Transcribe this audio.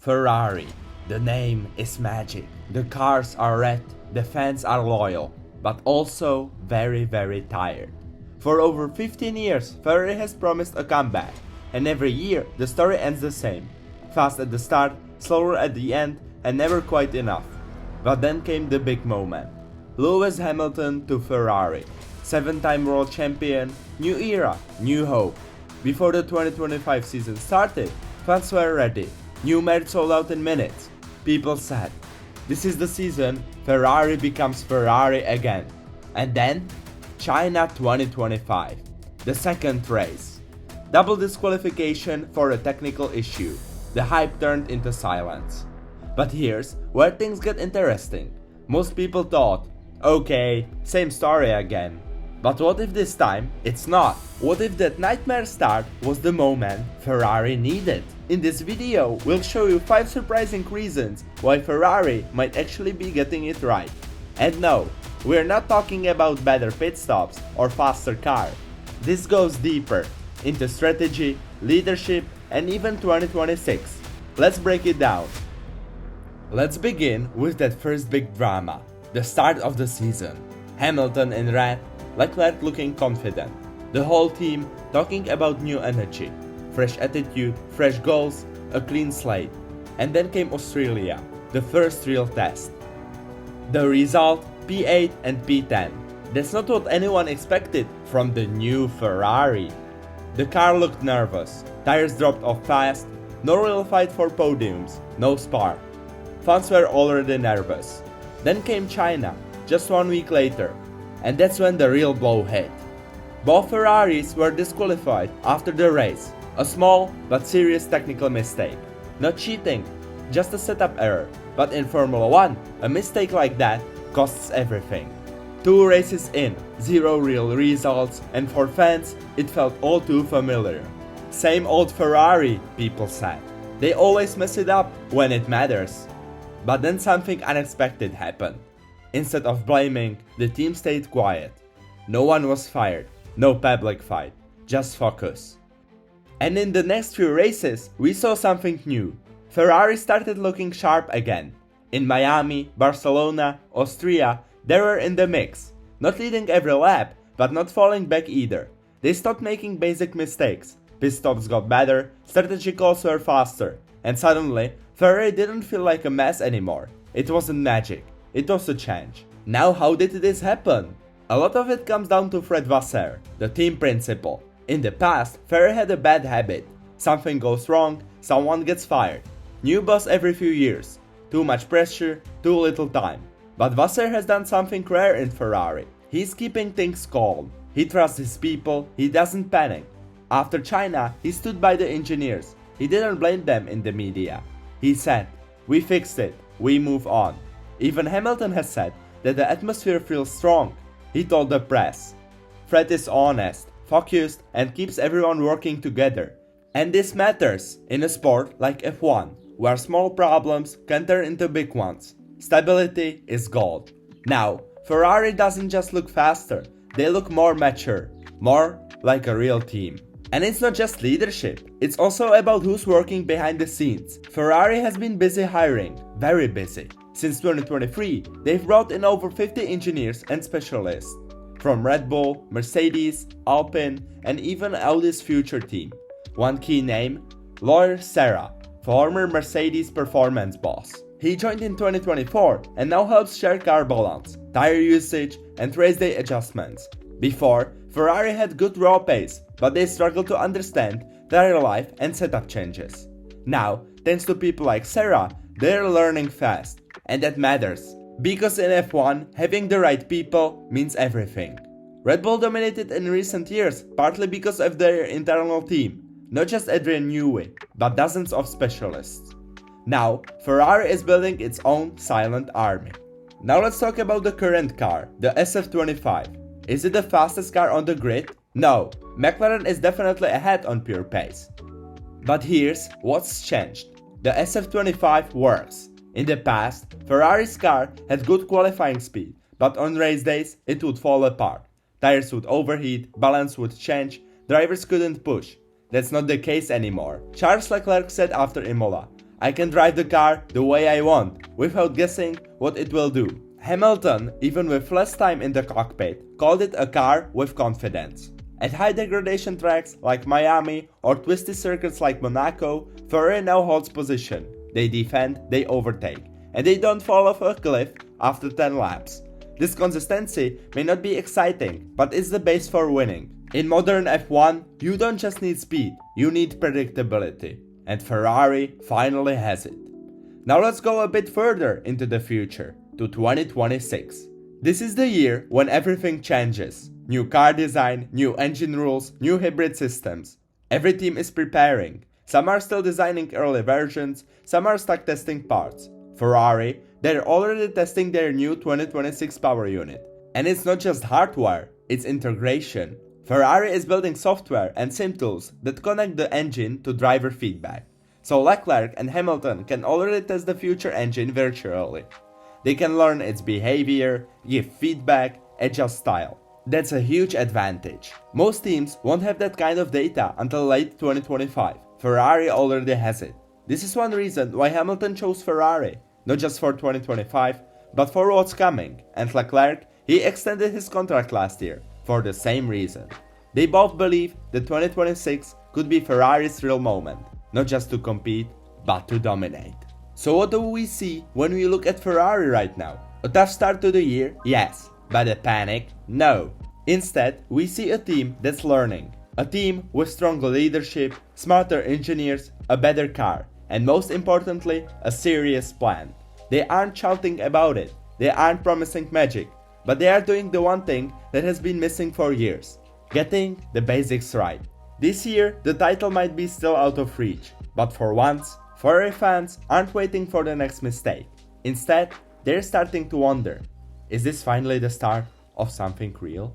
Ferrari. The name is magic. The cars are red, the fans are loyal, but also very tired. For over 15 years, Ferrari has promised a comeback, and every year the story ends the same. Fast at the start, slower at the end, and never quite enough. But then came the big moment. Lewis Hamilton to Ferrari. 7-time world champion, new era, new hope. Before the 2025 season started, fans were ready. New merch sold out in minutes. People said, this is the season Ferrari becomes Ferrari again. And then, China 2025, the second race. Double disqualification for a technical issue. The hype turned into silence. But here's where things get interesting. Most people thought, okay, same story again. But what if this time it's not? What if that nightmare start was the moment Ferrari needed? In this video, we'll show you 5 surprising reasons why Ferrari might actually be getting it right. And no, we're not talking about better pit stops or faster car. This goes deeper into strategy, leadership, and even 2026. Let's break it down. Let's begin with that first big drama, the start of the season. Hamilton in red, Leclerc looking confident. The whole team talking about new energy, fresh attitude, fresh goals, a clean slate. And then came Australia, the first real test. The result, P8 and P10. That's not what anyone expected from the new Ferrari. The car looked nervous, tires dropped off fast, no real fight for podiums, no spark. Fans were already nervous. Then came China, just 1 week later. And that's when the real blow hit. Both Ferraris were disqualified after the race, a small but serious technical mistake. Not cheating, just a setup error, but in Formula 1, a mistake like that costs everything. 2 races in, 0 real results, and for fans, it felt all too familiar. Same old Ferrari, people said. They always mess it up when it matters. But then something unexpected happened. Instead of blaming, the team stayed quiet. No one was fired, no public fight, just focus. And in the next few races, we saw something new. Ferrari started looking sharp again. In Miami, Barcelona, Austria, they were in the mix. Not leading every lap, but not falling back either. They stopped making basic mistakes. Pit stops got better, strategy calls were faster. And suddenly, Ferrari didn't feel like a mess anymore. It wasn't magic. It was a change. Now how did this happen? A lot of it comes down to Fred Vasseur, the team principal. In the past, Ferrari had a bad habit. Something goes wrong, someone gets fired. New boss every few years. Too much pressure, too little time. But Vasseur has done something rare in Ferrari. He's keeping things calm. He trusts his people, he doesn't panic. After China, he stood by the engineers. He didn't blame them in the media. He said, we fixed it, we move on. Even Hamilton has said that the atmosphere feels strong. He told the press. Fred is honest, focused, and keeps everyone working together. And this matters in a sport like F1, where small problems can turn into big ones. Stability is gold. Now, Ferrari doesn't just look faster, they look more mature, more like a real team. And it's not just leadership, it's also about who's working behind the scenes. Ferrari has been busy hiring, very busy. Since 2023, they've brought in over 50 engineers and specialists. From Red Bull, Mercedes, Alpine, and even Audi's future team. One key name, Lawyer Serra, former Mercedes performance boss. He joined in 2024 and now helps share car balance, tire usage, and race day adjustments. Before, Ferrari had good raw pace, but they struggled to understand their life and setup changes. Now, thanks to people like Serra, they're learning fast. And that matters, because in F1, having the right people means everything. Red Bull dominated in recent years, partly because of their internal team. Not just Adrian Newey, but dozens of specialists. Now, Ferrari is building its own silent army. Now let's talk about the current car, the SF25. Is it the fastest car on the grid? No, McLaren is definitely ahead on pure pace. But here's what's changed. The SF25 works. In the past, Ferrari's car had good qualifying speed, but on race days it would fall apart. Tires would overheat, balance would change, drivers couldn't push. That's not the case anymore. Charles Leclerc said after Imola, I can drive the car the way I want, without guessing what it will do. Hamilton, even with less time in the cockpit, called it a car with confidence. At high degradation tracks like Miami or twisty circuits like Monaco, Ferrari now holds position. They defend, they overtake, and they don't fall off a cliff after 10 laps. This consistency may not be exciting, but it's the base for winning. In modern F1, you don't just need speed, you need predictability. And Ferrari finally has it. Now let's go a bit further into the future, to 2026. This is the year when everything changes. New car design, new engine rules, new hybrid systems. Every team is preparing. Some are still designing early versions, some are stuck testing parts. Ferrari, they're already testing their new 2026 power unit. And it's not just hardware, it's integration. Ferrari is building software and sim tools that connect the engine to driver feedback. So Leclerc and Hamilton can already test the future engine virtually. They can learn its behavior, give feedback, adjust style. That's a huge advantage. Most teams won't have that kind of data until late 2025. Ferrari already has it. This is one reason why Hamilton chose Ferrari, not just for 2025, but for what's coming. And Leclerc, he extended his contract last year for the same reason. They both believe that 2026 could be Ferrari's real moment, not just to compete, but to dominate. So what do we see when we look at Ferrari right now? A tough start to the year? Yes. But a panic? No. Instead, we see a team that's learning. A team with stronger leadership, smarter engineers, a better car, and most importantly, a serious plan. They aren't shouting about it, they aren't promising magic, but they are doing the one thing that has been missing for years. Getting the basics right. This year, the title might be still out of reach, but for once, Ferrari fans aren't waiting for the next mistake. Instead, they're starting to wonder, is this finally the start of something real?